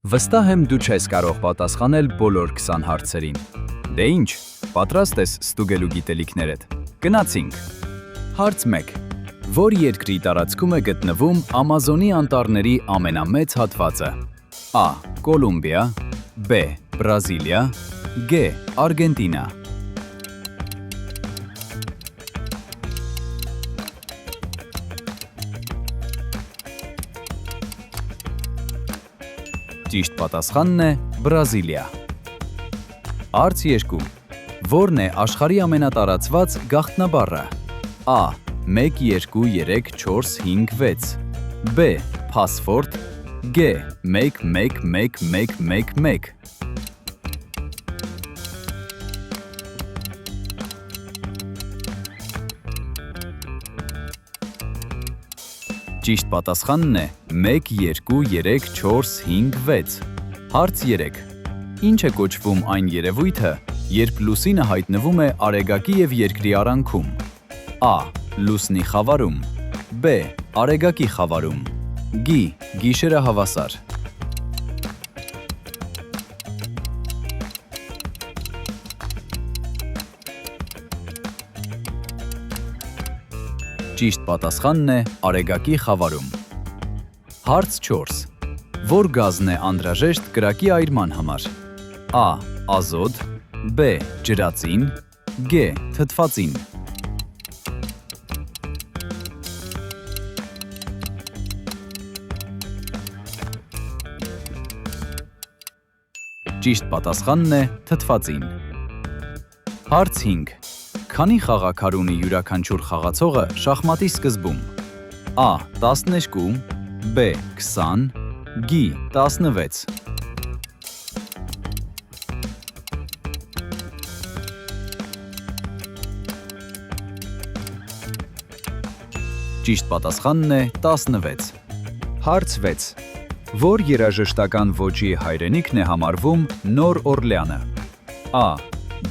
Վստահ եմ դու չես կարող պատասխանել բոլոր 20 հարցերին։ Դե ինչ, պատրաստ ես ստուգելու գիտելիքներդ։ Գնացինք։ Հարց 1. Որ երկրի տարածքում է գտնվում Ամազոնի անտառների ամենամեծ հատվածը։ A. Կոլումբիա, B. Բրազիլիա, G. Արգենտինա։ Ճիշտ պատասխանն է Բրազիլիա։ Հարց 2. Որն է աշխարհի ամենատարածված գաղտնաբառը։ A. 1, 2, 3, 4, 5, 6 B. Փասվորդ G. 1, 1, 1, 1, 1, 1 Ճիշտ պատասխանն է 1, 2, 3, 4, 5, 6 Հարց 3. Ինչ է կոչվում այն երևույթը, երբ լուսինը հայտնվում է արեգակի և երկրի արանքում։ A. Լուսնի խավարում B. Արեգակի խավարում G. Գիշերը հավասար Ճիշտ պատասխանն է արեգակի խավարում։ Հարց 4. Որ գազն է անհրաժեշտ կրակի այրման համար։ A. Ազոտ B. Ջրածին G. Թթվածին Ճիշտ պատասխանն է թթվածին։ Հարց 5. Քանի խաղաքար ունի յուրաքանչյուր խաղացողը շախմատի սկզբում։ A. 12 B. 20 G. 16 Ճիշտ պատասխանն է 16 Հարց 6. Որ երաժշտական ոճի հայրենիքն է համարվում Նոր Օրլեանը։ A.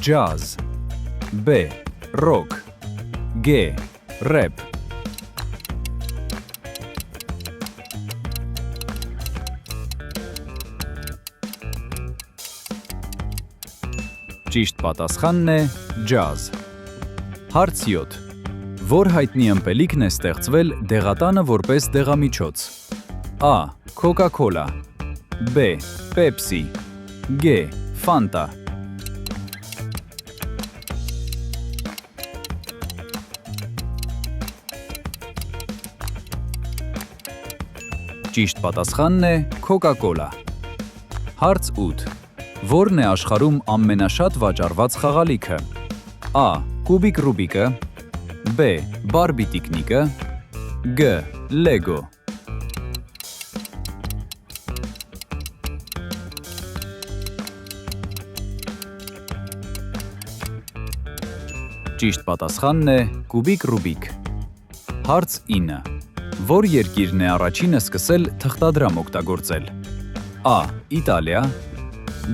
Ջազ B. Ռոք G. Ռեփ Ճիշտ պատասխանն է ջազ։ Հարց 7. Որ հայտնի ըմպելիքն է ստեղծվել դեղատանը որպես դեղամիջոց։ A. Coca-Cola B. Pepsi G. Fanta Ճիշտ պատասխանն է Coca-Cola։ Հարց 8. Որն է աշխարհում ամենաշատ վաճառված խաղալիքը։ A. Կուբիկ Ռուբիկը B. Բարբի տիկնիկը G. Լեգո Ճիշտ պատասխանն է Կուբիկ Ռուբիկ։ Հարց 9. Որ երկիրն է առաջինը սկսել թղթադրամ օգտագործել։ A. Իտալիա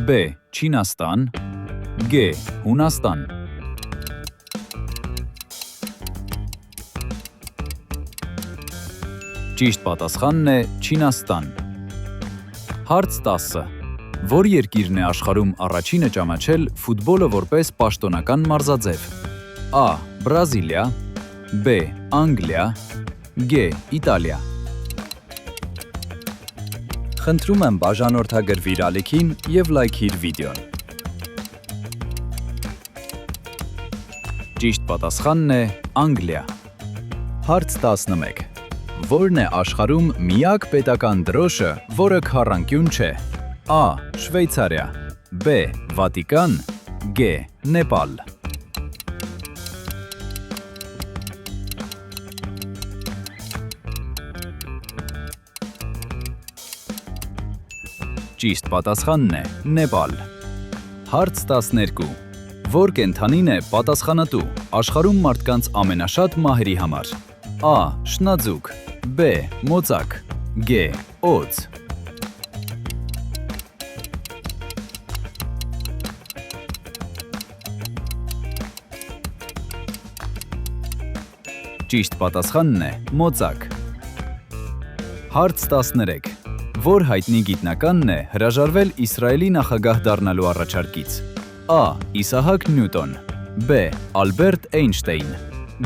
B. Չինաստան G. Հունաստան Ճիշտ պատասխանն է Չինաստան։ Հարց 10. Որ երկիրն է աշխարհում առաջինը ճանաչել ֆուտբոլը որպես պաշտոնական մարզաձև։ A. Բրազիլիա B. Անգլիա G. Իտալիա Խնդրում եմ բաժանորդագրվիր ալիքին և լայքիր վիդեոն։ Ճիշտ պատասխանն է Անգլիա։ Հարց 11. Որն է աշխարհում միակ պետական դրոշը, որը քառանկյուն չէ։ A. Շվեյցարիա B. Վատիկան G. Նեպալ Ճիշտ պատասխանն է Նեպալ։ Հարց 12. Որ կենդանին է պատասխանատու աշխարհում մարդկանց ամենաշատ մահերի համար։ A. Շնաձուկ B. Մոծակ G. Օձ Ճիշտ պատասխանն է մոծակ։ Հարց 13. Որ հայտնի գիտնականն է հրաժարվել Իսրայելի նախագահ դառնալու առաջարկից։ A. Իսահակ Նյուտոն, B. Ալբերտ Էյնշտեյն,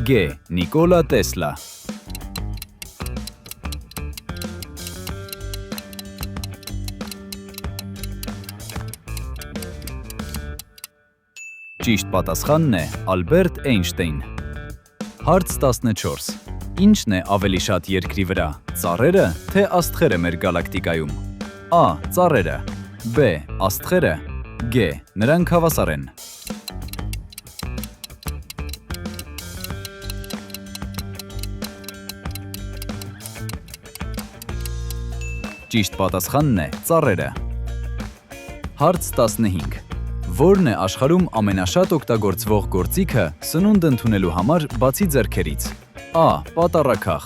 G. Նիկոլա Տեսլա։ Ճիշտ պատասխանն է Ալբերտ Էյնշտեյն։ Հարց 14. Ինչն է ավելի շատ երկրի վրա, ծառերը, թե աստղերը մեր գալակտիկայում։ A. Ծառերը, B. Աստղերը, G. Նրանք հավասար են։ Ճիշտ պատասխանն է ծառերը։ Հարց 15. Որն է աշխարհում ամենաշատ օգտագործվող գործիքը սնունդ ընդունելու համար բացի ձեռքերից։ A. Պատառաքաղ,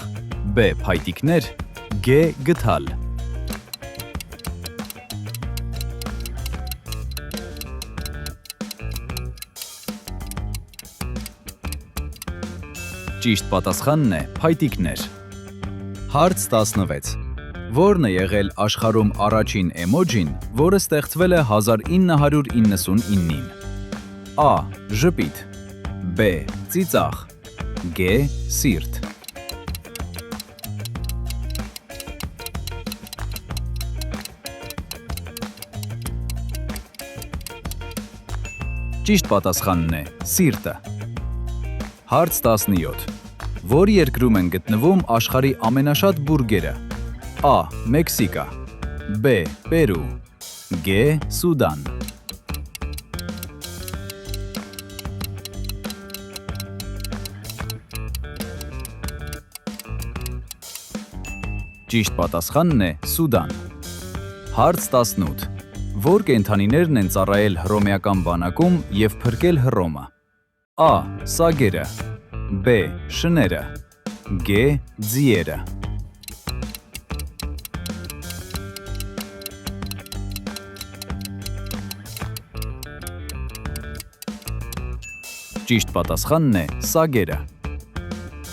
B. Փայտիկներ, G. Գդալ։ Ճիշտ պատասխանն է փայտիկներ։ Հարց 16. Որն է եղել աշխարհում առաջին էմոջին, որը ստեղծվել է 1999-ին։ A. Ժպիտ, B. Ծիծաղ, G. Սիրտ։ Ճիշտ պատասխանն է սիրտը։ Հարց 17. Որ երկրում են գտնվում աշխարհի ամենաշատ բուրգերը։ A. Մեքսիկա, B. Պերու, G. Սուդան։ Ճիշտ պատասխանն է Սուդան։ Հարց 18. Որ կենդանիներն են ծառայել հռոմեական բանակում և փրկել Հռոմը։ A. Սագերը, B. Շները, G. Ձիերը։ Ճիշտ պատասխանն է սագերը։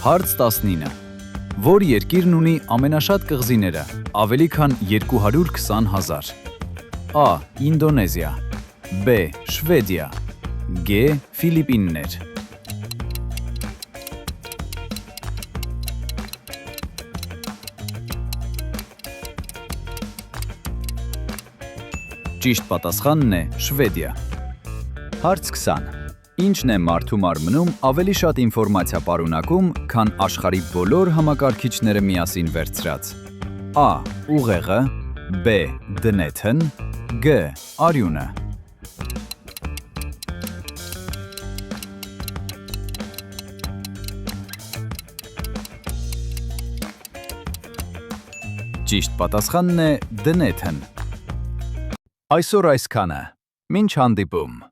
Հարց 19. Որ երկիրն ունի ամենաշատ կղզիները, ավելի քան 220,000։ A. Ինդոնեզիա, B. Շվեդիա, G. Ֆիլիպիններ։ Ճիշտ պատասխանն է Շվեդիա։ Հարց 20. Ինչն է մարդու մարմնում ավելի շատ ինֆորմացիա պարունակում, քան աշխարհի բոլոր համակարգիչները միասին վերցրած։ A. Ուղեղը, B. Դնեթն, G. Արյունը։ Ճիշտ պատասխանն է դնեթն։ Այսօր այսքանը։ Մինչ հանդիպում։